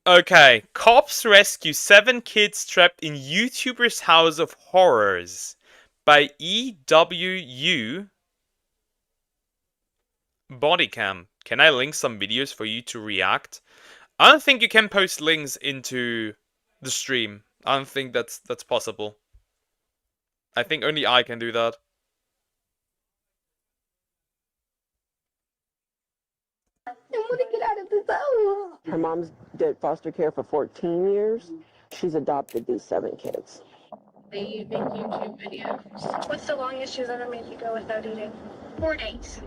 Okay, cops rescue 7 kids trapped in YouTuber's house of horrors by EWU Bodycam. Can I link some videos for you to react? I don't think you can post links into the stream. I don't think that's possible. I think only I can do that. I want to get out of this house. Her mom's did foster care for 14 years. She's adopted these 7 kids. They make YouTube videos. What's the longest she's ever made you go without eating? 4 days.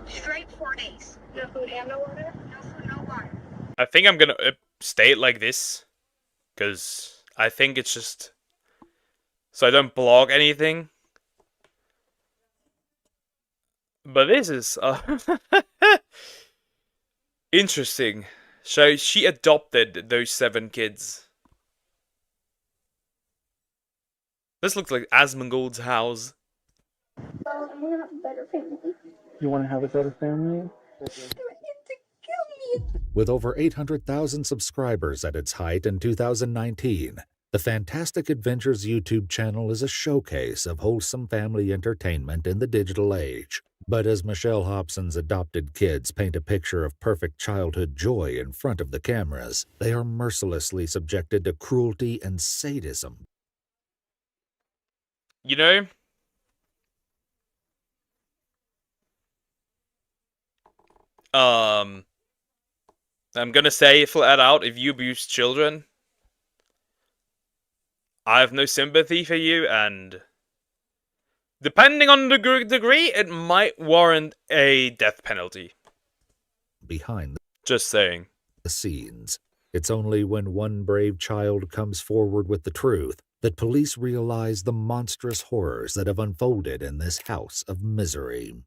Straight 4 days. No food and no water? No food, no water. I think I'm gonna stay it like this, because I think it's just so I don't blog anything. But this is interesting. So she adopted those 7 kids. This looks like Asmongold's house. Well, I'm gonna have a better family. You want to have a better family? They're to kill me. With over 800,000 subscribers at its height in 2019, the Fantastic Adventures YouTube channel is a showcase of wholesome family entertainment in the digital age. But as Michelle Hobson's adopted kids paint a picture of perfect childhood joy in front of the cameras, they are mercilessly subjected to cruelty and sadism. You know, I'm gonna say flat out, if you abuse children, I have no sympathy for you, and depending on the degree, it might warrant a death penalty. Behind Just saying. the scenes, it's only when one brave child comes forward with the truth that police realize the monstrous horrors that have unfolded in this house of misery. And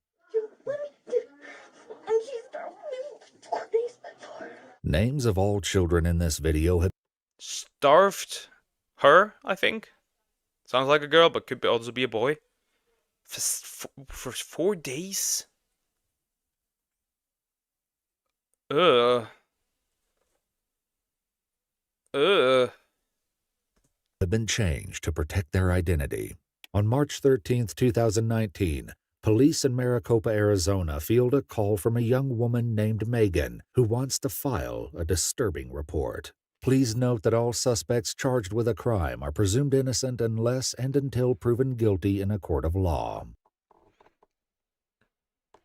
she started living 4 days before. Names of all children in this video have Starved her, I think. Sounds like a girl, but could also be a boy. For 4 days? Ugh. been changed to protect their identity. On March 13, 2019, police in Maricopa, Arizona field a call from a young woman named Megan who wants to file a disturbing report. Please note that all suspects charged with a crime are presumed innocent unless and until proven guilty in a court of law.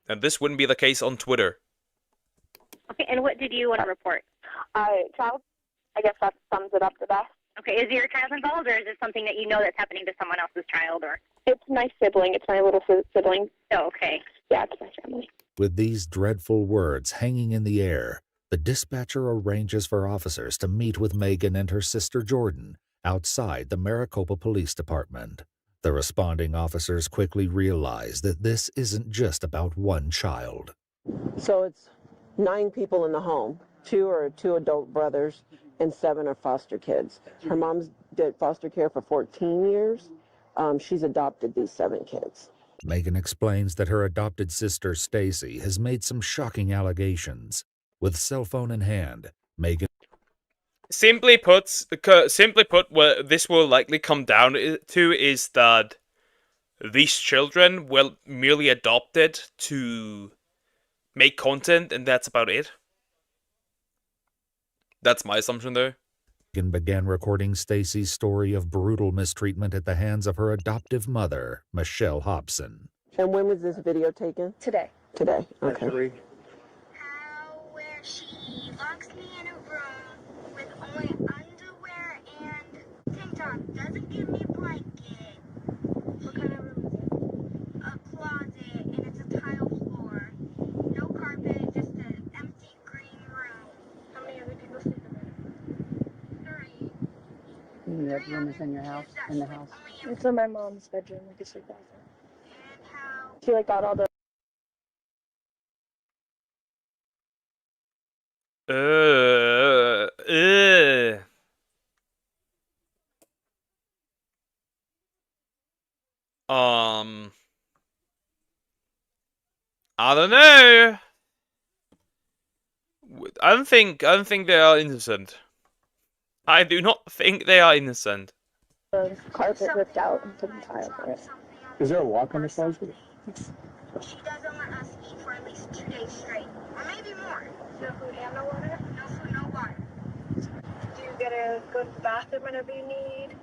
And this wouldn't be the case on Twitter. Okay, and what did you want to report? Child. I guess that sums it up the best. Okay, is your child involved, or is it something that you know that's happening to someone else's child, or? It's my sibling. It's my little sibling. Oh, okay. Yeah, it's my family. With these dreadful words hanging in the air, the dispatcher arranges for officers to meet with Megan and her sister Jordan outside the Maricopa Police Department. The responding officers quickly realize that this isn't just about one child. So it's 9 people in the home. 2 are 2 adult brothers and 7 are foster kids. Her mom's did foster care for 14 years. She's adopted these 7 kids. Megan explains that her adopted sister Stacy has made some shocking allegations. With cell phone in hand, Megan Simply put, what this will likely come down to is that these children were merely adopted to make content, and that's about it. That's my assumption, though. Megan began recording Stacy's story of brutal mistreatment at the hands of her adoptive mother, Michelle Hobson. And when was this video taken? Today. Today. Okay. Where she locks me in a room with only underwear and tank top. Doesn't give me a blanket. What kind of room is it? A closet, and it's a tile floor. No carpet, just an empty green room. How many other people sleep in there? 3. And that room is in your house, in the house. It's in my mom's bedroom. We can sleep out there. And how She got all the Uh, uh. I don't know. I don't think they are innocent. I do not think they are innocent. The carpet ripped out and couldn't tile for it. Is there a lock on the side? She doesn't let us eat for at least 2 days straight, or maybe more. No food and no water? No food, no water. Do you get to go to the bathroom whenever you need?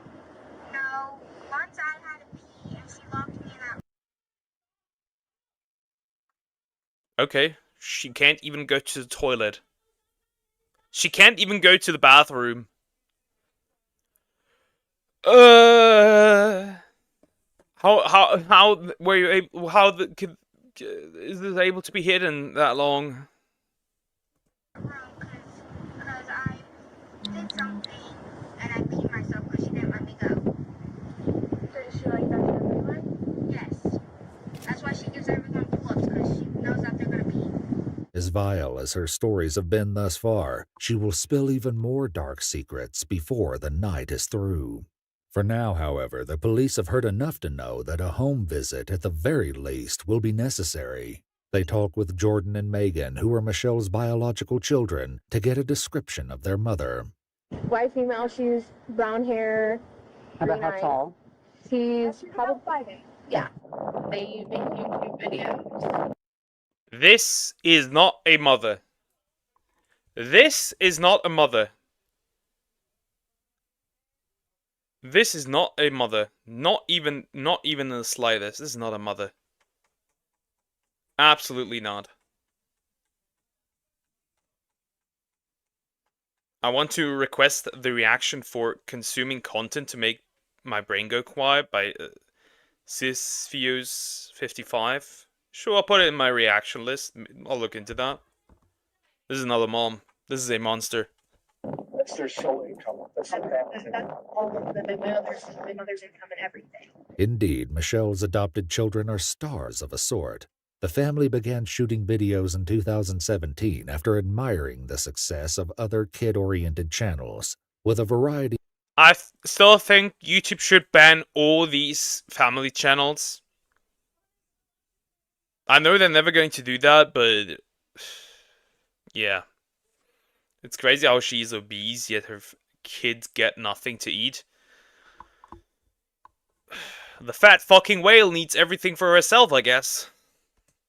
No. Once I had to pee, and she locked me in that. Okay, she can't even go to the toilet. She can't even go to the bathroom. How were you able? Is this able to be hidden that long? Room because I did something and I peed myself because she didn't let me go. Does she like that to everyone? Yes. That's why she gives everyone pull-ups because she knows that they're gonna pee. As vile as her stories have been thus far, she will spill even more dark secrets before the night is through. For now, however, the police have heard enough to know that a home visit at the very least will be necessary. They talk with Jordan and Megan, who are Michelle's biological children, to get a description of their mother. White female, she's brown hair. About how tall? She's probably 5'8". Yeah. They make YouTube videos. This is not a mother. This is not a mother. This is not a mother. Not even in the slightest. This is not a mother. Absolutely not. I want to request the reaction for consuming content to make my brain go quiet by Sisfios55. Sure, I'll put it in my reaction list. I'll look into that. This is another mom. This is a monster. That's their sole income. That's their That's all of the mother's income and everything. Indeed, Michelle's adopted children are stars of a sort. The family began shooting videos in 2017 after admiring the success of other kid-oriented channels, with a variety. I still think YouTube should ban all these family channels. I know they're never going to do that, but yeah. It's crazy how she's obese, yet her kids get nothing to eat. The fat fucking whale needs everything for herself, I guess.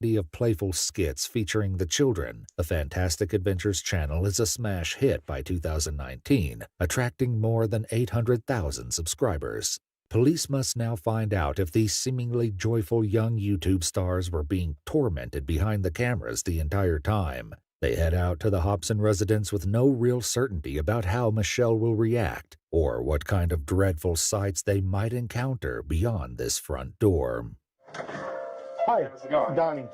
Of playful skits featuring the children, the Fantastic Adventures channel is a smash hit by 2019, attracting more than 800,000 subscribers. Police must now find out if these seemingly joyful young YouTube stars were being tormented behind the cameras the entire time. They head out to the Hobson residence with no real certainty about how Michelle will react, or what kind of dreadful sights they might encounter beyond this front door. Hi, Donnie.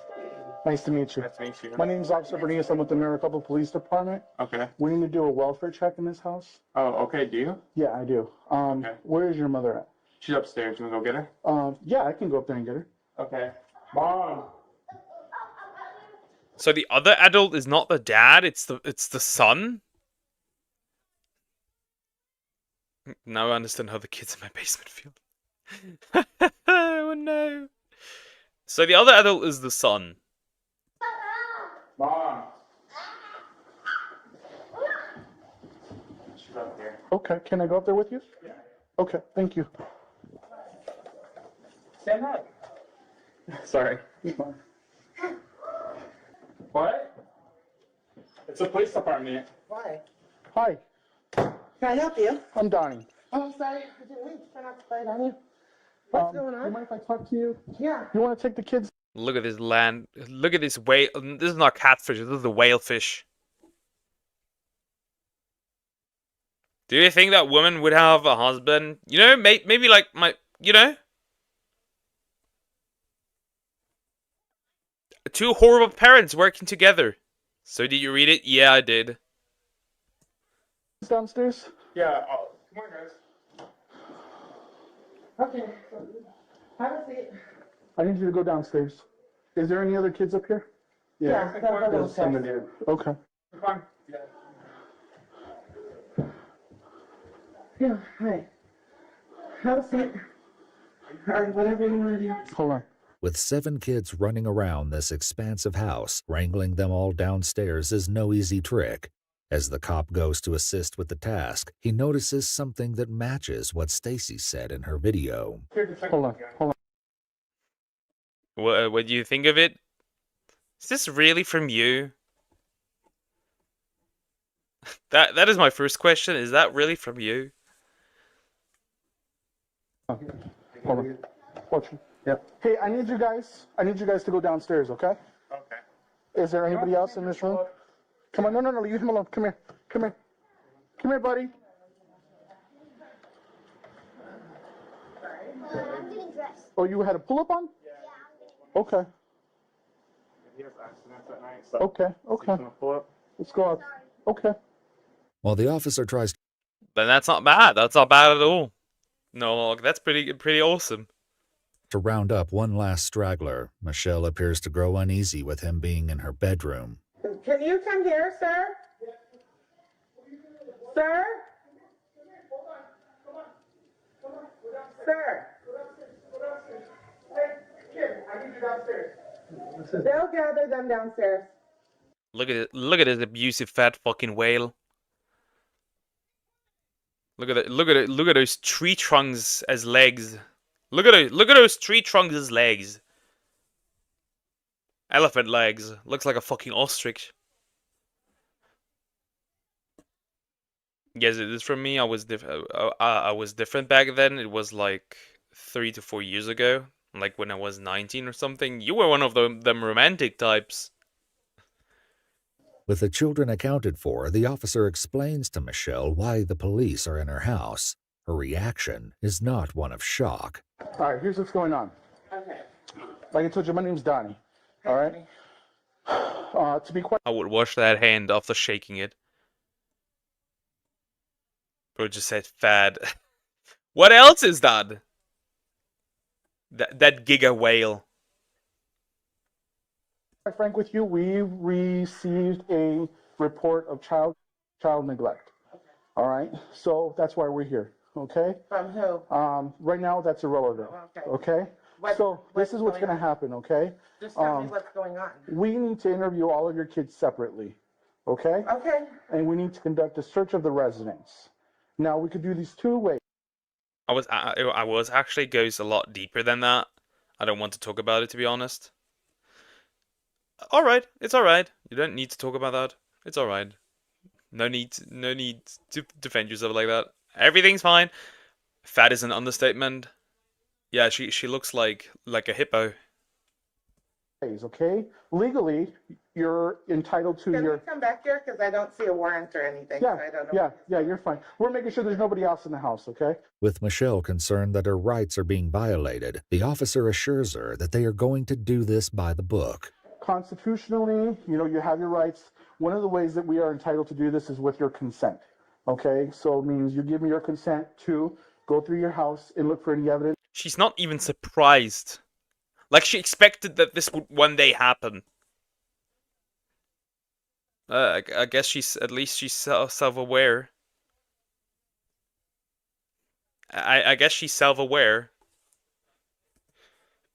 Nice to meet you. Nice to meet you. My name's Officer Bernice. I'm with the Maricopa Police Department. Okay. We need to do a welfare check in this house. Oh, okay. Do you? Yeah, I do. Okay. Where is your mother at? She's upstairs. You wanna go get her? Yeah, I can go up there and get her. Okay. Mom. So the other adult is not the dad, it's the son? Now I understand how the kids in my basement feel. Oh no. So the other adult is the son. Mom. She's up there. Okay, can I go up there with you? Yeah. Okay, thank you. Stand up. Sorry. What? It's a police department. Why? Hi, Can I help you? I'm Donnie. Oh, sorry. Did you leave? Try not to fight on you. What's going You on? mind if I talk to you? Yeah. You want to take the kids? Look at this land. Look at this whale. This is not catfish. This is the whale fish. Do you think that woman would have a husband? You know, maybe like my, you know? Two horrible parents working together. So did you read it? Yeah, I did. Downstairs? Yeah. Oh, come on, guys. Okay. Have a seat. I need you to go downstairs. Is there any other kids up here? Yeah, go There's some in there. Okay. Come on. Yeah. Yeah, hi. Have a seat. Or whatever you want to do. Hold on. With 7 kids running around this expansive house, wrangling them all downstairs is no easy trick. As the cop goes to assist with the task, he notices something that matches what Stacy said in her video. Hold on. What do you think of it? Is this really from you? That is my first question. Is that really from you? Hold on. Watch. Yep. Hey, I need you guys to go downstairs, okay? Okay. Is there anybody else in this room? Come on, no, leave him alone. Come here. Come here, buddy. I'm getting dressed. Oh, you had a pull-up on? Yeah. Okay. He has accidents at night, so. Okay. He's gonna pull up. Let's go out. Okay. While the officer tries Then that's not bad. That's not bad at all. No, that's pretty awesome. to round up one last straggler, Michelle appears to grow uneasy with him being in her bedroom. Can you come here, sir? Sir? Sir? They'll gather them downstairs. Look at it. Look at this abusive fat fucking whale. Look at it. Look at it. Look at those tree trunks as legs. Look at it. Look at those tree trunks as legs. Elephant legs. Looks like a fucking ostrich. Yes, it is from me. I was different back then. It was like 3 to 4 years ago. Like when I was 19 or something. You were one of them romantic types. With the children accounted for, the officer explains to Michelle why the police are in her house. Her reaction is not one of shock. All right, here's what's going on. Okay. Like I told you, my name's Donnie. All right? To be quite I would wash that hand after shaking it. Bro just said fad. What else is that? That giga whale. frank with you, we received a report of child neglect. All right? So that's why we're here. Okay? From who? Right now, that's irrelevant. Okay? So this is what's going to happen, okay? Just tell me what's going on. We need to interview all of your kids separately, okay? Okay. And we need to conduct a search of the residence. Now, we could do these two ways. I was actually goes a lot deeper than that. I don't want to talk about it, to be honest. Alright, it's alright. You don't need to talk about that. It's alright. No need to defend yourself like that. Everything's fine. Fat is an understatement. Yeah, she looks like a hippo. Okay? Legally, you're entitled to Can your... we come back here? Because I don't see a warrant or anything. Yeah, so I don't know. yeah, you're fine. We're making sure there's nobody else in the house, okay? With Michelle concerned that her rights are being violated, the officer assures her that they are going to do this by the book. Constitutionally, you have your rights. One of the ways that we are entitled to do this is with your consent, okay? So it means you give me your consent to go through your house and look for any evidence. She's not even surprised. Like she expected that this would one day happen. I guess she's self-aware. I guess she's self-aware.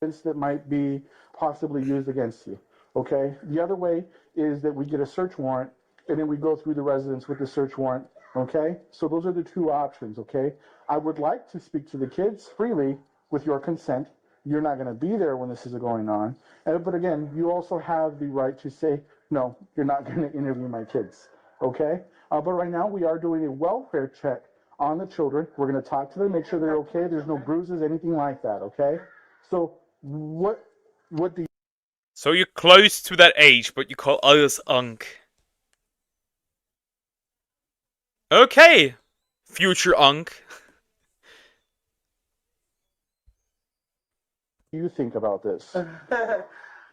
That might be possibly used against you, okay? The other way is that we get a search warrant and then we go through the residence with the search warrant, okay? So those are the two options, okay? I would like to speak to the kids freely with your consent. You're not going to be there when this is going on. But again, you also have the right to say, no, you're not going to interview my kids, okay? But right now we are doing a welfare check on the children. We're going to talk to them, make sure they're okay. There's no bruises, anything like that, okay? So what do you... So you're close to that age, but you call us unk. Okay, future unk. you think about this?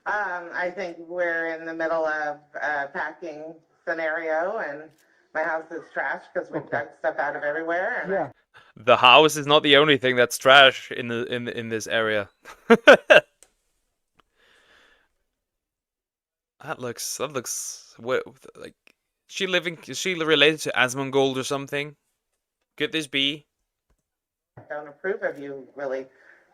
I think we're in the middle of a packing scenario, and my house is trash because we've got stuff out of everywhere. And Yeah. The house is not the only thing that's trash in this area. That looks what, like is she related to Asmongold or something? Could this be? I don't approve of you really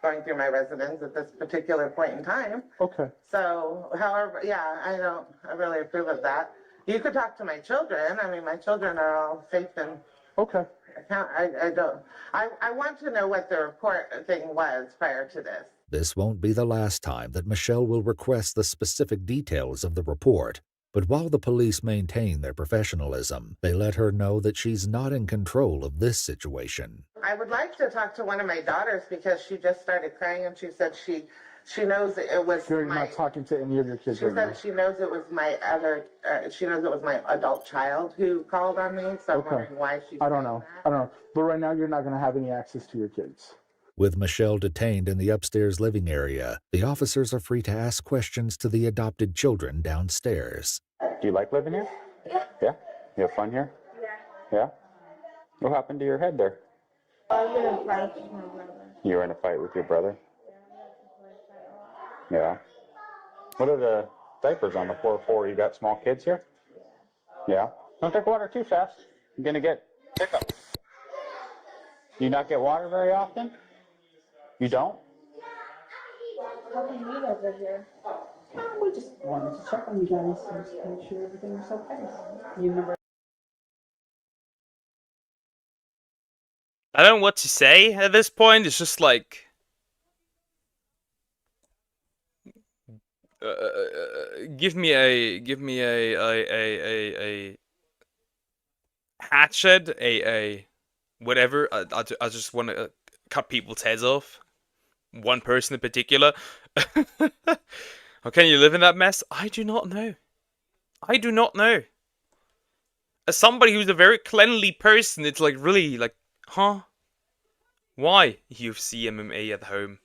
going through my residence at this particular point in time. Okay. So, however, yeah, I really approve of that. You could talk to my children. I mean, my children are all safe and Okay. I don't. I want to know what the report thing was prior to this. This won't be the last time that Michelle will request the specific details of the report, but while the police maintain their professionalism, they let her know that she's not in control of this situation. I would like to talk to one of my daughters because she just started crying and she said she knows it was. You're not talking to any of your kids She right now. said she knows it was my other. She knows it was my adult child who called on me. So I'm wondering why she. I don't know. But right now, you're not going to have any access to your kids. With Michelle detained in the upstairs living area, the officers are free to ask questions to the adopted children downstairs. Do you like living here? Yeah. Yeah? You have fun here? Yeah. Yeah? What happened to your head there? I was in a fight with my brother. You were in a fight with your brother? Yeah. What are the diapers on the floor for? You got small kids here? Yeah. Don't drink water too fast. You're going to get hiccups. Do you not get water very often? You don't? How can you meet over here? We just wanted to check on you guys and just make sure everything was okay. You remember? I don't know what to say at this point. It's just like, give me a hatchet, a whatever. I just want to cut people's heads off. One person in particular. How can you live in that mess? I do not know. I do not know. As somebody who's a very cleanly person, it's like really like, huh? Why? UFC MMA at home.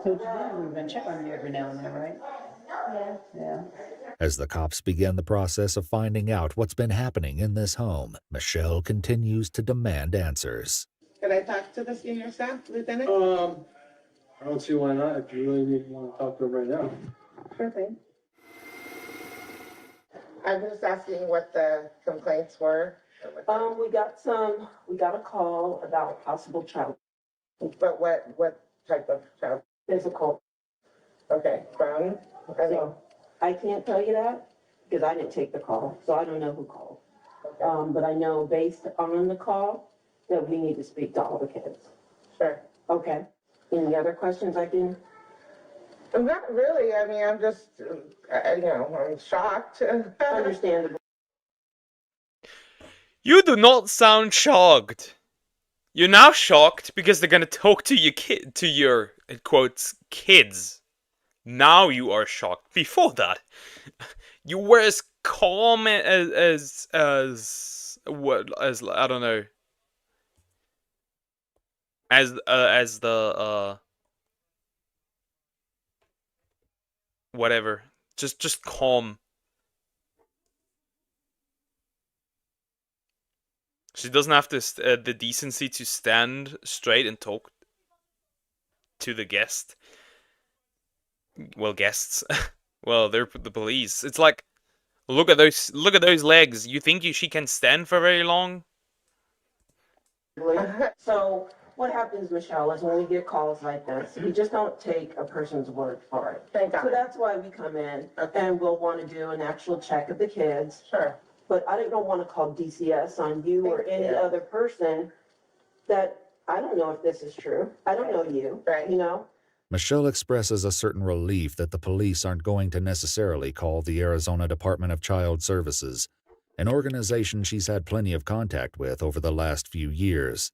We've been checking on you every now and then, right? Yeah. As the cops begin the process of finding out what's been happening in this home, Michelle continues to demand answers. Could I talk to the senior staff, Lieutenant? I don't see why not, if you really want to talk to her right now. Sure thing. I'm just asking what the complaints were. We got a call about possible child But what type of child? physical. Okay, from? So I can't tell you that because I didn't take the call, so I don't know who called. Okay. But I know based on the call that we need to speak to all the kids. Sure. Okay. Any other questions I can? Not really. I mean, I'm just, I'm shocked. Understandable. You do not sound shocked. You're now shocked because they're gonna talk to your in quotes kids. Now you are shocked. Before that, you were as calm as I don't know. As the whatever. Just calm. She doesn't have the decency to stand straight and talk to the guest. Well, guests. Well, they're the police. It's like, look at those legs. You think she can stand for very long? So what happens, Michelle, is when we get calls like this, we just don't take a person's word for it. Thank God. So that's why we come in and we'll want to do an actual check of the kids. Sure. But I don't want to call DCS on you or any other person that I don't know if this is true. I don't know you, Right. you know? Michelle expresses a certain relief that the police aren't going to necessarily call the Arizona Department of Child Services, an organization she's had plenty of contact with over the last few years.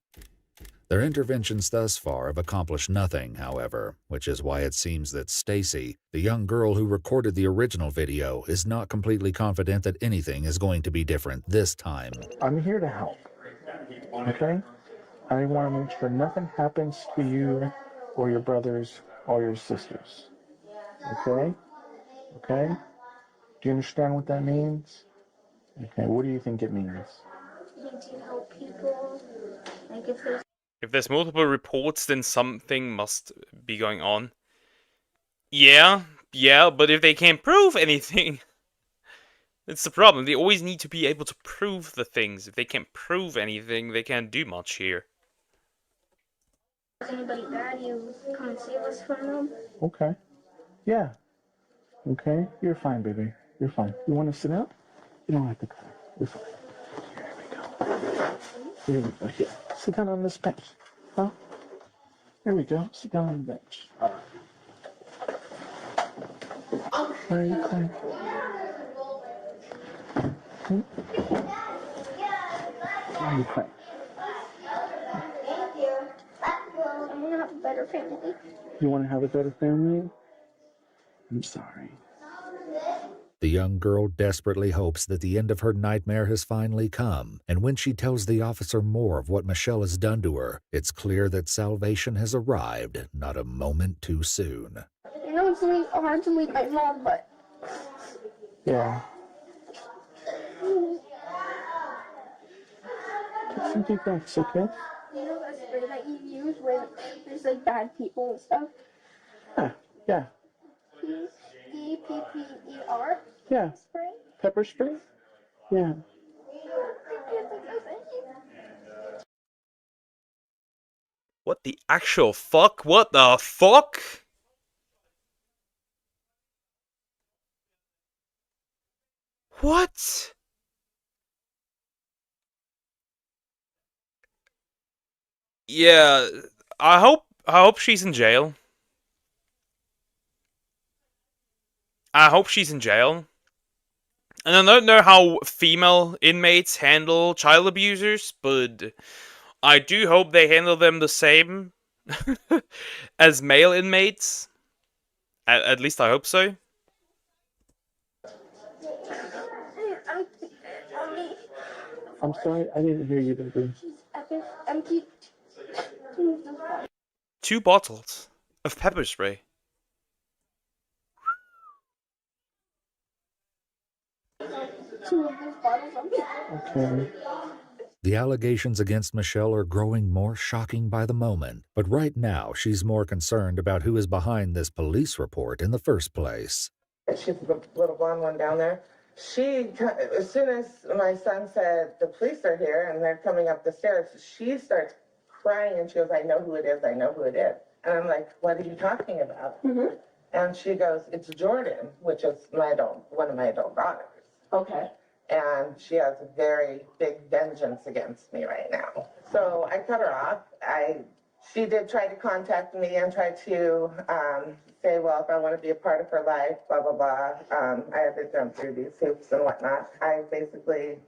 Their interventions thus far have accomplished nothing, however, which is why it seems that Stacy, the young girl who recorded the original video, is not completely confident that anything is going to be different this time. I'm here to help. Okay? I want to make sure nothing happens to you or your brothers or your sisters. Okay? Okay? Do you understand what that means? Okay, what do you think it means? To help people. Like if there's If there's multiple reports, then something must be going on. Yeah, but if they can't prove anything, it's the problem. They always need to be able to prove the things. If they can't prove anything, they can't do much here. anybody bad, you come and save us from them. Okay. Yeah. Okay, you're fine, baby. You're fine. You want to sit up? You don't have to cry. You're fine. Here we go. Here we go. Here. Sit down on this bench. Huh? Here we go. Sit down on the bench. All right. Why are you crying? Hmm? Why are you crying? I want to have a better family. You want to have a better family? I'm sorry. The young girl desperately hopes that the end of her nightmare has finally come, and when she tells the officer more of what Michelle has done to her, it's clear that salvation has arrived not a moment too soon. I know it's really hard to leave my mom, but Yeah. Take some deep breaths, okay? you know that spray that you use when there's like bad people and stuff? Yeah. Yeah. EPPER Yeah. spray? Pepper spray? Yeah. What the actual fuck? What the fuck? What? Yeah, I hope she's in jail. I hope she's in jail. And I don't know how female inmates handle child abusers, but I do hope they handle them the same as male inmates. At least I hope so. I'm sorry, I didn't hear you, baby. Empty. 2 bottles of pepper spray. Two of those bottles on me. Okay. The allegations against Michelle are growing more shocking by the moment, but right now she's more concerned about who is behind this police report in the first place. She's the little blonde one down there. She, as soon as my son said, the police are here and they're coming up the stairs, she starts crying and she goes, I know who it is, I know who it is. And I'm like, what are you talking about? Mm-hmm. And she goes, it's Jordan, which is one of my adult daughters. Okay. And she has a very big vengeance against me right now. So I cut her off. She did try to contact me and try to say, well, if I want to be a part of her life, blah, blah, blah. I had to jump through these hoops and whatnot. I basically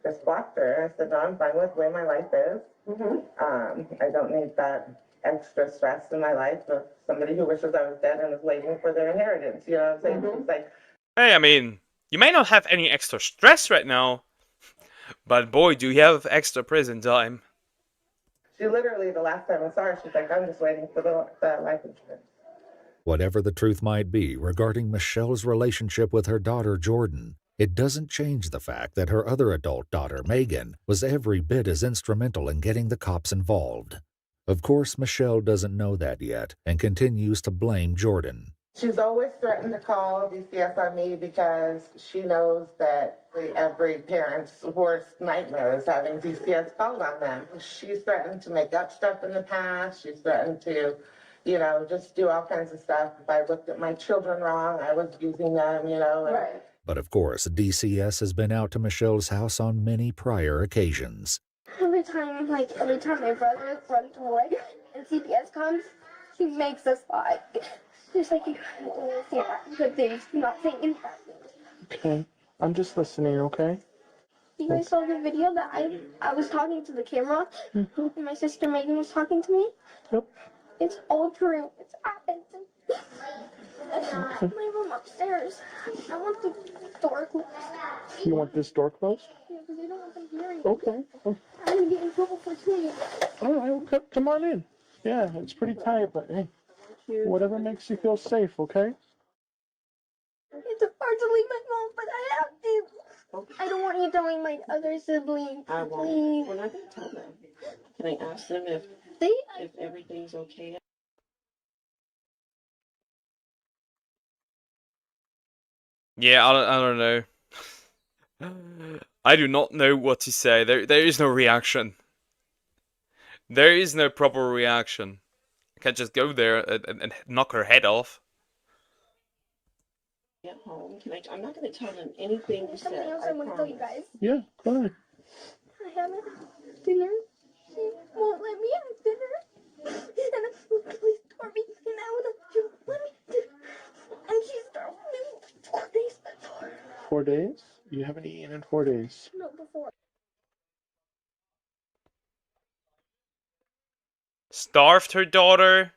just blocked her. I said, no, I'm fine with the way my life is. Mm-hmm. I don't need that extra stress in my life of somebody who wishes I was dead and is waiting for their inheritance. You know what I'm saying? Mm-hmm. It's like, Hey, I mean, you may not have any extra stress right now, but boy, do you have extra prison time. she literally, the last time I saw her, she's like, I'm just waiting for the life insurance. Whatever the truth might be regarding Michelle's relationship with her daughter Jordan, it doesn't change the fact that her other adult daughter, Megan, was every bit as instrumental in getting the cops involved. Of course, Michelle doesn't know that yet and continues to blame Jordan. She's always threatened to call DCS on me because she knows that every parent's worst nightmare is having DCS called on them. She's threatened to make up stuff in the past. She's threatened to, just do all kinds of stuff. If I looked at my children wrong, I was using them, Right. But of course, DCS has been out to Michelle's house on many prior occasions. Every time my brother runs away and CPS comes, he makes us lie. Just like you say good things, not saying bad things. Okay. I'm just listening, okay? You guys saw the video that I was talking to the camera, Mm-hmm. and my sister Megan was talking to me? Yep. It's all true. It's happened. My room upstairs. I want the door closed. You want this door closed? Yeah, because I don't want them hearing. Okay. I'm going to get in trouble for tweeting. All right, well, come on in. Yeah, it's pretty tight, but hey, whatever makes you feel safe, okay? It's hard to leave my mom, but I have to. I don't want you telling my other siblings. I won't. Please. We're not going to tell them. Can I ask them if everything's okay? Yeah, I don't know. I do not know what to say. There is no reaction. There is no proper reaction. I can't just go there and knock her head off. At home, I'm not going to tell them anything you There's said. something else I want to tell you guys. Yeah, go ahead. I haven't dinner. She won't let me have dinner. And the police tore me. And I want to let me do. And she started me 4 days before. 4 days? You haven't eaten in 4 days. No, before. Starved her daughter,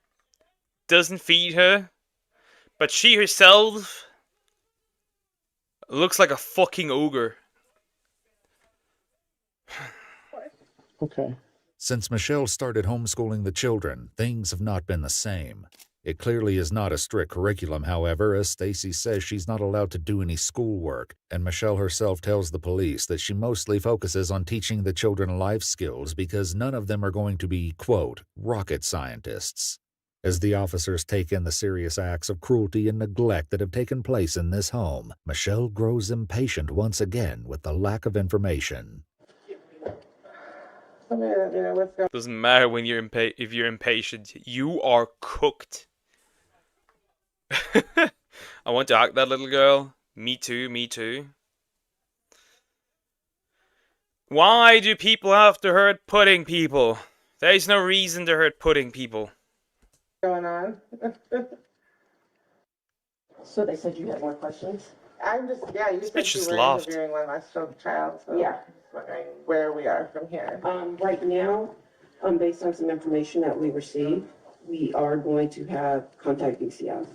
doesn't feed her, but she herself looks like a fucking ogre. Okay. Since Michelle started homeschooling the children, things have not been the same. It clearly is not a strict curriculum, however, as Stacy says she's not allowed to do any schoolwork, and Michelle herself tells the police that she mostly focuses on teaching the children life skills because none of them are going to be, quote, rocket scientists. As the officers take in the serious acts of cruelty and neglect that have taken place in this home, Michelle grows impatient once again with the lack of information. Doesn't matter when you're if you're impatient, you are cooked. I want to act that little girl. Me too, me too. Why do people have to hurt pudding people? There's no reason to hurt pudding people. Going on. So they said you had more questions? I'm just, yeah, you said bitch you just were laughed. interviewing one last child, so Yeah. I'm just wondering where we are from here. Right now, based on some information that we received, we are going to have contact DCF.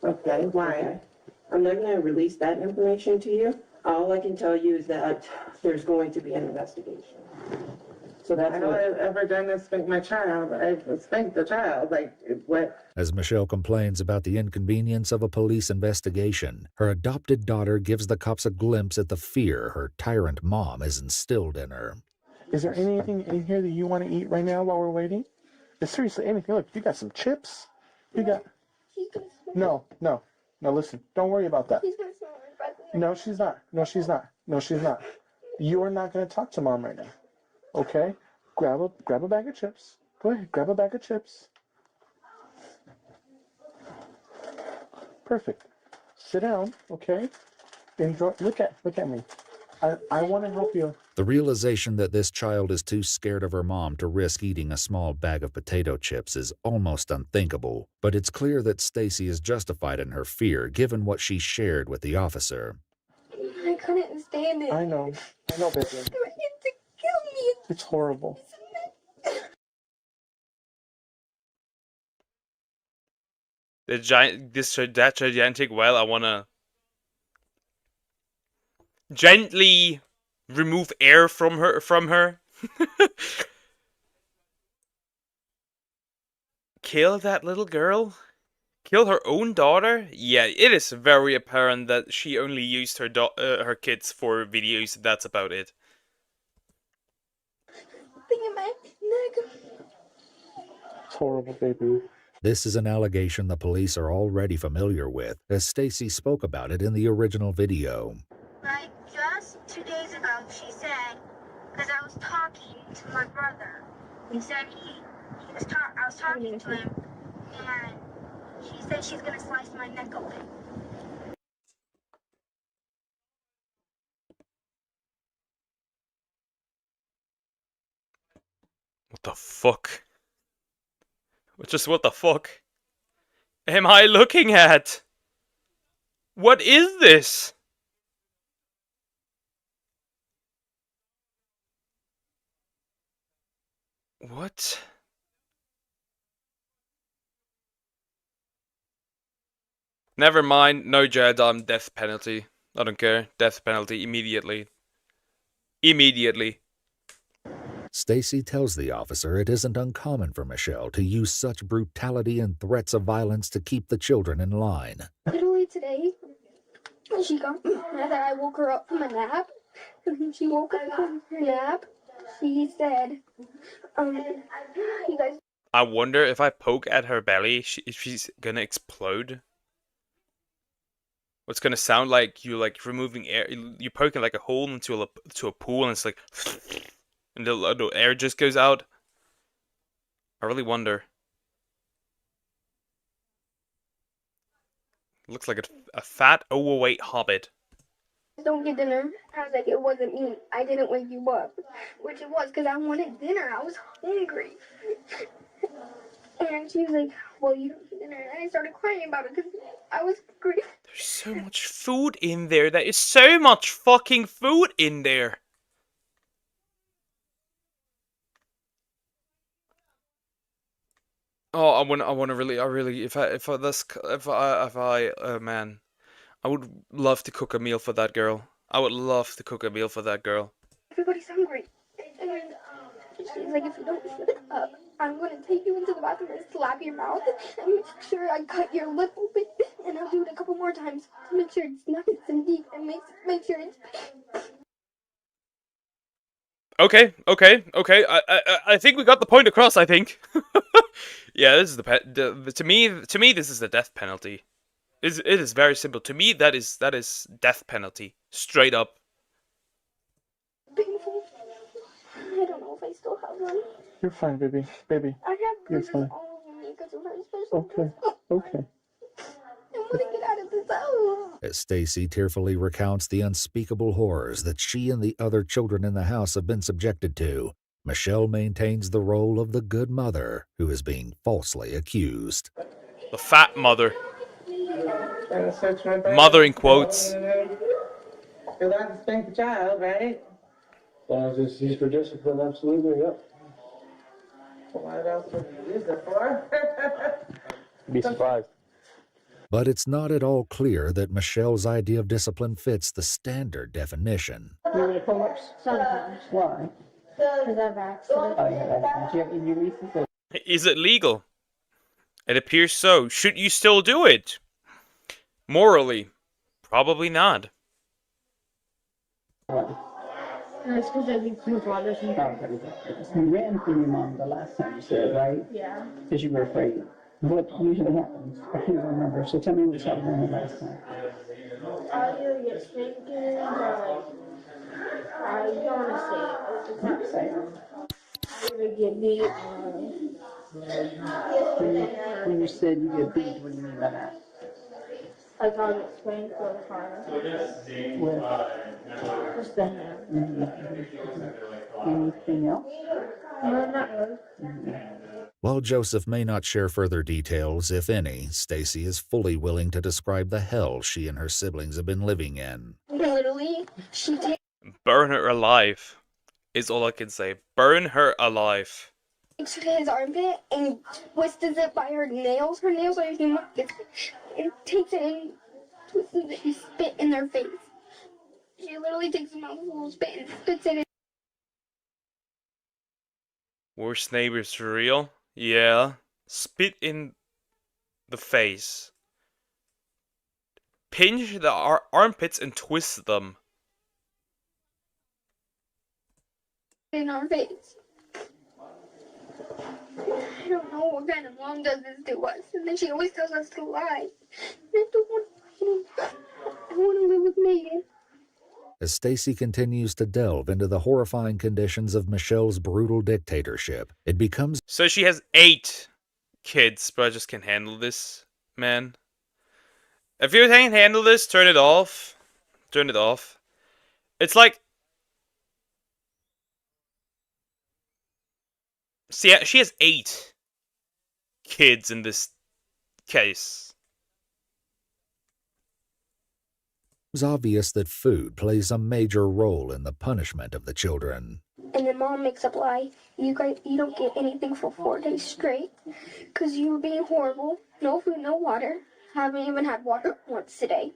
Okay, why? Okay. I'm not going to release that information to you. All I can tell you is that there's going to be an investigation. So that's I don't have ever done this with my child. I've spanked the child. Like, what? As Michelle complains about the inconvenience of a police investigation, her adopted daughter gives the cops a glimpse at the fear her tyrant mom has instilled in her. Is there anything in here that you want to eat right now while we're waiting? Seriously, anything. Look, you got some chips. You got... No, no. No, listen. Don't worry about that. He's gonna smell my breath. No, she's not. No, she's not. No, she's not. You are not going to talk to mom right now. Okay? Grab a bag of chips. Go ahead, grab a bag of chips. Perfect. Sit down, okay? Enjoy. Look at me. I want to help you. The realization that this child is too scared of her mom to risk eating a small bag of potato chips is almost unthinkable, but it's clear that Stacy is justified in her fear given what she shared with the officer. I couldn't stand it. I know, baby. They were going to kill me. It's horrible. That gigantic well, I wanna gently remove air from her. Kill that little girl? Kill her own daughter? Yeah, it is very apparent that she only used her kids for videos. That's about it. Thing in my neck. It's horrible, baby. This is an allegation the police are already familiar with, as Stacy spoke about it in the original video. Like just 2 days ago, she said, because I was talking to my brother. He said I was talking to him, and she said she's gonna slice my neck open. What the fuck? Just what the fuck am I looking at? What is this? What? Never mind, no Jedi, death penalty. I don't care. Death penalty immediately. Immediately. Stacy tells the officer it isn't uncommon for Michelle to use such brutality and threats of violence to keep the children in line. Literally today, she got I woke her up from a nap. And when she woke up from her nap, she said, you guys. I wonder if I poke at her belly, if she's gonna explode. What's gonna sound like you like removing air? You're poking like a hole into a pool, and it's like, and the air just goes out. I really wonder. Looks like a fat, overweight hobbit. Don't get dinner. I was like, it wasn't me. I didn't wake you up. Which it was, because I wanted dinner. I was hungry. And she was like, well, you don't get dinner. And I started crying about it because I was hungry. There's so much food in there. There is so much fucking food in there. Oh, I want to really, man, I would love to cook a meal for that girl. I would love to cook a meal for that girl. Everybody's hungry. And she's like, if you don't shut up, I'm going to take you into the bathroom and slap your mouth and make sure I cut your lip open. And I'll do it a couple more times to make sure it's nice and deep and make sure it's... Okay. I think we got the point across. I think. Yeah, this is to me this is the death penalty. It is very simple. To me, that is death penalty, straight up. painful. I don't know if I still have one. You're fine, baby. Baby. I have You're bruises fine. all over me because of her, especially. Okay. Okay. I want to get out of this house. As Stacy tearfully recounts the unspeakable horrors that she and the other children in the house have been subjected to, Michelle maintains the role of the good mother who is being falsely accused. The fat mother. Trying to search my brain. Mother in quotes. You're allowed to spank the child, right? As long as it's used for discipline, absolutely, yep. What else would you use it for? Be surprised. But it's not at all clear that Michelle's idea of discipline fits the standard definition. You want to pull-ups? Sometimes. Why? Because I've accidents. Oh, yeah. Do you have any reasons? Is it legal? It appears so. Should you still do it? Morally, probably not. It's because I think my father's in You ran from your mom the last time you said, right? Yeah. Because you were afraid. What usually happens? I can't remember. So tell me what happened the last time. I either get spanked or I don't want to say it. It's not saying. I either get beat or... When you said you get beat, what do you mean by that? Like I'll get spanked or the car. With Just the hand. anything else? No, not really. While Joseph may not share further details, if any, Stacy is fully willing to describe the hell she and her siblings have been living in. Literally, she Burn her alive is all I can say. Burn her alive. takes his armpit and twists it by her nails. Her nails are humongous. And takes it and twists it and spit in their face. She literally takes a mouthful of spit and spits it in. Worst neighbors for real? Yeah. Spit in the face. Pinch the armpits and twist them. In our face. I don't know what kind of mom does this to us. And then she always tells us to lie. I don't want I want to live with Megan. As Stacy continues to delve into the horrifying conditions of Michelle's brutal dictatorship, it becomes... So she has 8 kids, but I just can't handle this, man. If you can't handle this, turn it off. Turn it off. It's like... See, she has 8 kids in this case. It's obvious that food plays a major role in the punishment of the children. And then mom makes up lie. You don't get anything for 4 days straight because you were being horrible. No food, no water. Haven't even had water once today.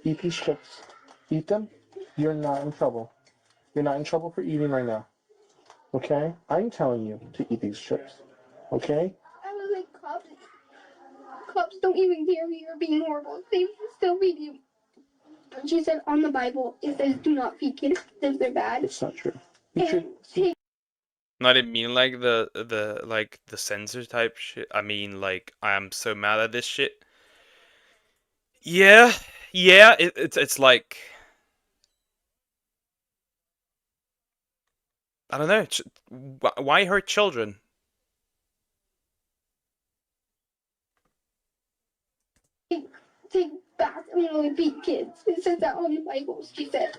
Eat these chips. Eat them. You're not in trouble. You're not in trouble for eating right now. Okay? I'm telling you to eat these chips. Okay? I was like, cops don't even care if you're being horrible. They still feed you. And she said on the Bible, it says do not feed kids if they're bad. It's not true. And No, I didn't mean like the censor type shit. I mean like I'm so mad at this shit. Yeah, it's like I don't know. Why hurt children? take fast. I mean, only beat kids. It says that on the Bible. She said,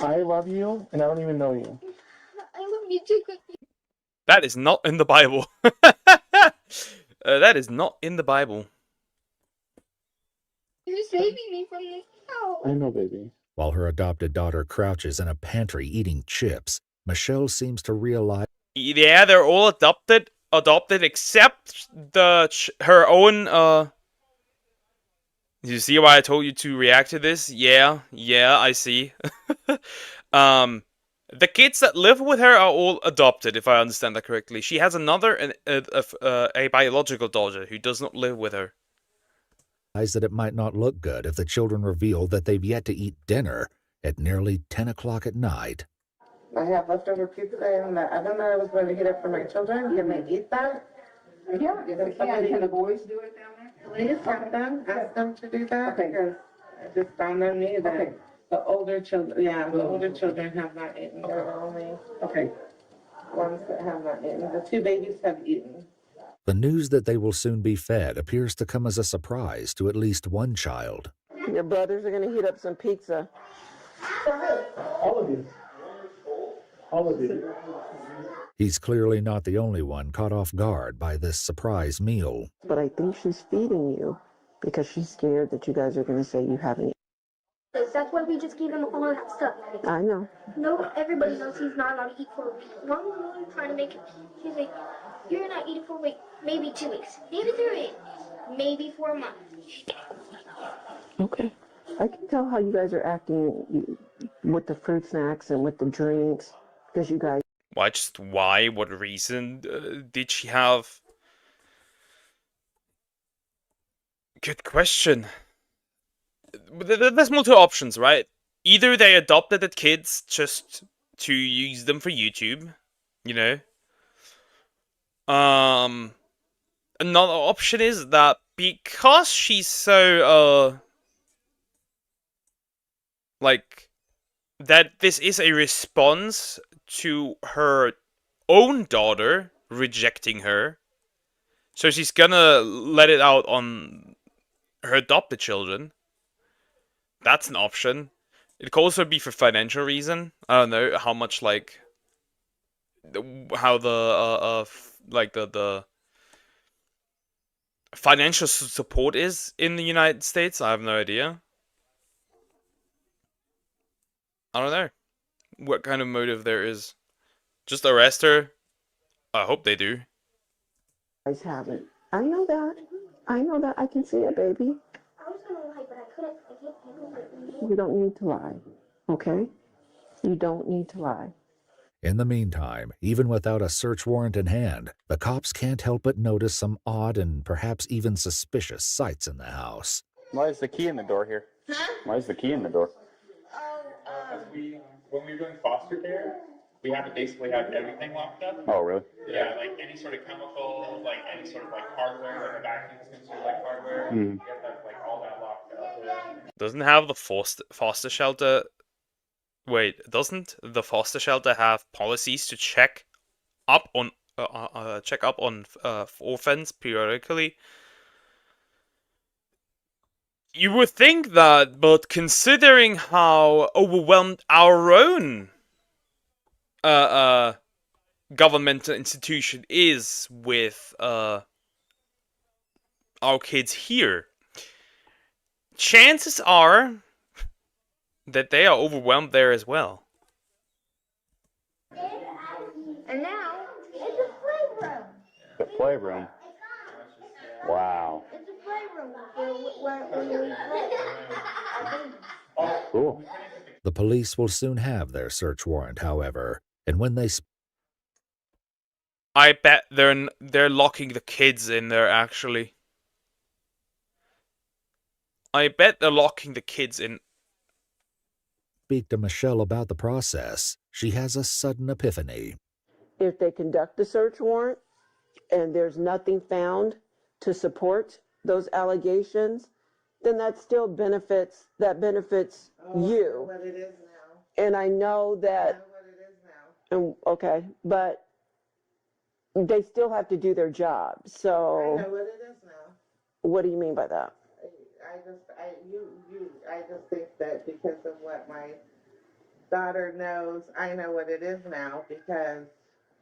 I love you, and I don't even know you. I love you too, Cookie. That is not in the Bible. That is not in the Bible. You're saving me from this house. I know, baby. While her adopted daughter crouches in a pantry eating chips, Michelle seems to realize Yeah, they're all adopted except her own. You see why I told you to react to this? Yeah, I see. The kids that live with her are all adopted, if I understand that correctly. She has a biological daughter who does not live with her. that it might not look good if the children reveal that they've yet to eat dinner at nearly 10 o'clock at night. I have leftover pizza in the oven that I was going to heat up for my children. Can they eat that? Yeah, can the boys do it down there? Please ask them to do that, because it just dawned on me that the older children, the older children have not eaten. There are only ones that have not eaten. The two babies have eaten. The news that they will soon be fed appears to come as a surprise to at least one child. Your brothers are going to heat up some pizza. All of you. All of you. He's clearly not the only one caught off guard by this surprise meal. But I think she's feeding you because she's scared that you guys are going to say you haven't. That's why we just gave him all of that stuff. I know. No, everybody knows he's not allowed to eat for a week. Mom was really trying to make it. She's like, you're not eating for a week, maybe 2 weeks, maybe 3 weeks, maybe for a month. Okay. I can tell how you guys are acting with the fruit snacks and with the drinks because you guys. Why? Just why? What reason did she have? Good question. There's multiple options, right? Either they adopted the kids just to use them for YouTube, you know. Another option is that because she's so like that this is a response to her own daughter rejecting her, so she's gonna let it out on her adopted children. That's an option. It could also be for financial reason. I don't know how much how the the financial support is in the United States. I have no idea. I don't know what kind of motive there is. Just arrest her? I hope they do. Guys haven't. I know that. I know that. I can see it, baby. I was gonna lie, but I couldn't. I can't handle it. You don't need to lie, okay? You don't need to lie. In the meantime, even without a search warrant in hand, the cops can't help but notice some odd and perhaps even suspicious sights in the house. Why is the key in the door here? Huh? Why is the key in the door? When we were doing foster care, we had to basically have everything locked up. Oh, really? Yeah, like any sort of chemical, like any sort of like hardware, like a vacuum is considered like hardware. Mm. You have to have like all that locked up. Doesn't have the foster shelter... Wait, doesn't the foster shelter have policies to check up on orphans periodically? You would think that, but considering how overwhelmed our own governmental institution is with our kids here, chances are that they are overwhelmed there as well. And now, it's a playroom. The playroom. Wow. It's a playroom when we play. Cool. The police will soon have their search warrant, however, and when they I bet they're locking the kids in there, actually. I bet they're locking the kids in. speak to Michelle about the process, she has a sudden epiphany. If they conduct the search warrant and there's nothing found to support those allegations, then that still benefits you. What it is now. And I know that, What it is now. okay, but they still have to do their job. I So know what it is now. what do you mean by that? I just think that because of what my daughter knows, I know what it is now because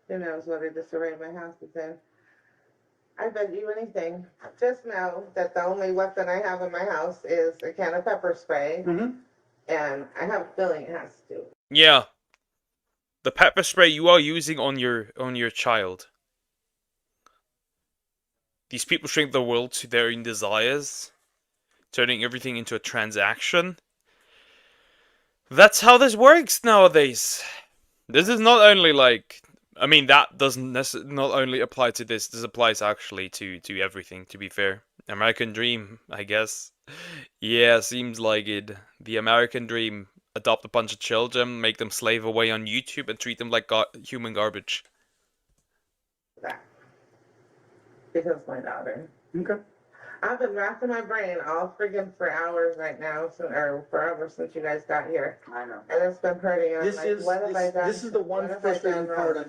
who knows what a disarray my house is in. I bet you anything. Just know that the only weapon I have in my house is a can of pepper spray, and I have a feeling it has to. Yeah. The pepper spray you are using on your child. These people shrink the world to their own desires, turning everything into a transaction. That's how this works nowadays. This is not only like, I mean, that doesn't not only apply to this. This applies actually to everything. To be fair, American dream, I guess. Yeah, seems like it. The American dream: adopt a bunch of children, make them slave away on YouTube, and treat them like human garbage. That because my daughter. Okay. I've been racking my brain all freaking for hours right now, or forever since you guys got here. I know. And it's been hurting. And I'm like, what have I done? This is the one frustrating part of.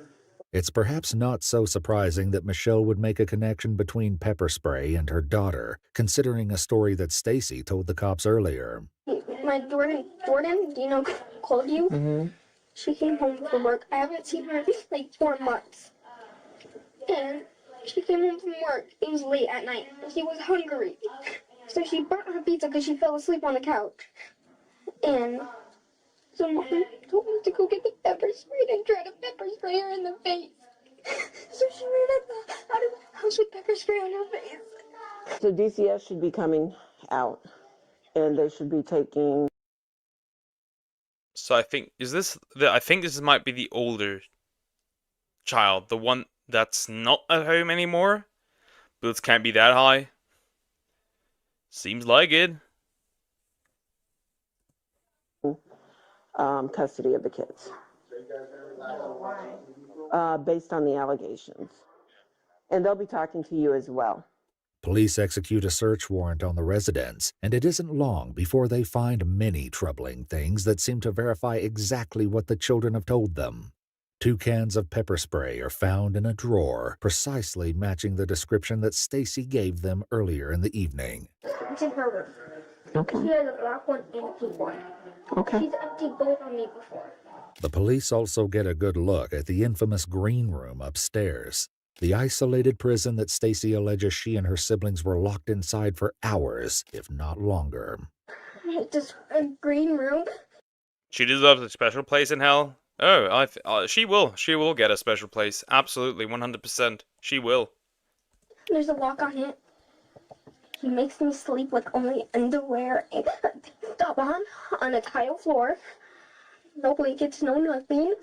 It's perhaps not so surprising that Michelle would make a connection between pepper spray and her daughter, considering a story that Stacy told the cops earlier. My Jordan, do you know Claudia? Mm-hmm. She came home from work. I haven't seen her in like 4 months. And she came home from work. It was late at night. And she was hungry. So she burnt her pizza because she fell asleep on the couch. And so Mom told me to go get the pepper spray and try to pepper spray her in the face. So she ran out of the house with pepper spray on her face. So DCS should be coming out, and they should be taking. So I think I think this might be the older child, the one that's not at home anymore. Bills can't be that high. Seems like it. Custody of the kids. Based on the allegations. And they'll be talking to you as well. Police execute a search warrant on the residence, and it isn't long before they find many troubling things that seem to verify exactly what the children have told them. 2 cans of pepper spray are found in a drawer, precisely matching the description that Stacy gave them earlier in the evening. It's in her room. Okay. She has a black one and a pink one. Okay. She's emptied both on me before. The police also get a good look at the infamous green room upstairs, the isolated prison that Stacy alleges she and her siblings were locked inside for hours, if not longer. This green room. She deserves a special place in hell. Oh, she will. She will get a special place. Absolutely, 100%. She will. There's a lock on it. He makes me sleep with only underwear and a top on a tile floor. No blankets, no nothing.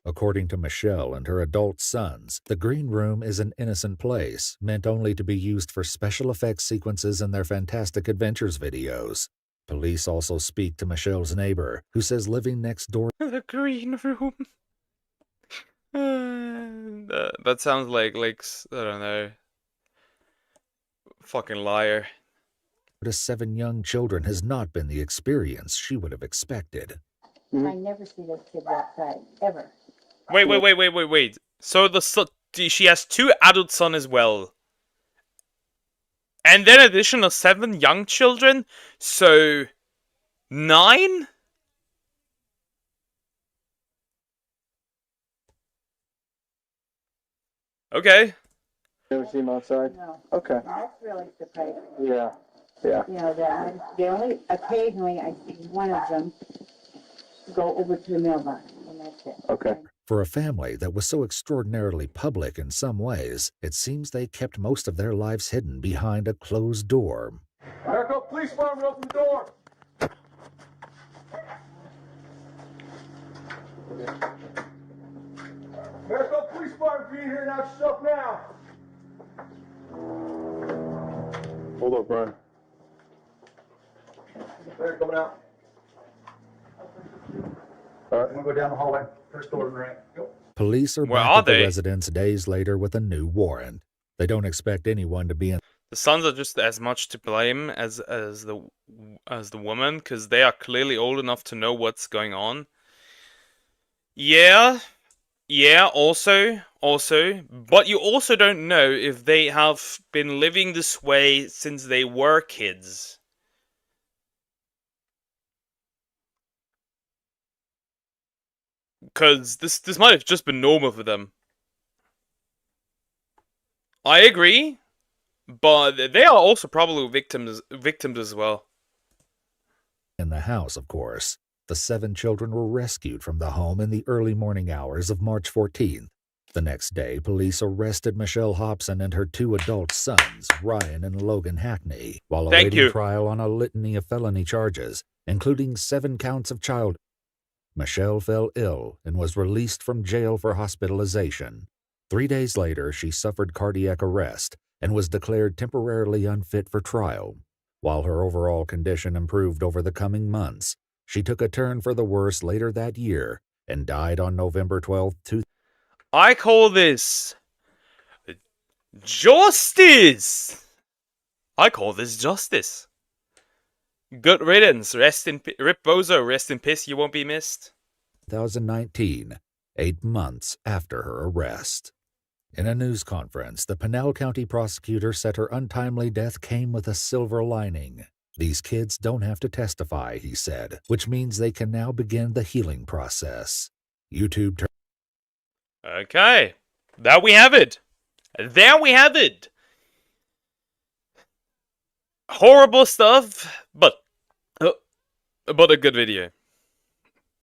According to Michelle and her adult sons, the green room is an innocent place, meant only to be used for special effects sequences in their Fantastic Adventures videos. Police also speak to Michelle's neighbor, who says living next door. The green room. That sounds like I don't know. Fucking liar. To 7 young children has not been the experience she would have expected. I never see those kids outside, ever. Wait. So she has 2 adult sons as well. And then additional 7 young children? So 9? Okay. Never see them outside? No. Okay. That's really surprising. Yeah. Yeah. You know, they only occasionally I see one of them go over to the mailbox, and that's it. Okay. For a family that was so extraordinarily public in some ways, it seems they kept most of their lives hidden behind a closed door. America, police fireman, open the door. America, police fireman, be in here now. Yourself now. Hold up, Brian. They're coming out. All right, I'm gonna go down the hallway. First door, right? Go. Police are Where back are at the they? residence days later with a new warrant. They don't expect anyone to be in. The sons are just as much to blame as the woman, because they are clearly old enough to know what's going on. Yeah, also, but you also don't know if they have been living this way since they were kids. Because this might have just been normal for them. I agree, but they are also probably victims as well. In the house, of course, the 7 children were rescued from the home in the early morning hours of March 14th. The next day, police arrested Michelle Hobson and her 2 adult sons, Ryan and Logan Hackney, while awaiting trial on a litany of felony charges, including 7 counts of child. Michelle fell ill and was released from jail for hospitalization. 3 days later, she suffered cardiac arrest and was declared temporarily unfit for trial. While her overall condition improved over the coming months, she took a turn for the worse later that year and died on November 12, 2000. I call this justice. I call this justice. Good riddance. Rip Bozo. Rest in peace. You won't be missed. 2019, 8 months after her arrest. In a news conference, the Pinell County prosecutor said her untimely death came with a silver lining. These kids don't have to testify, he said, which means they can now begin the healing process. YouTube. Okay, there we have it. There we have it. Horrible stuff, but a good video.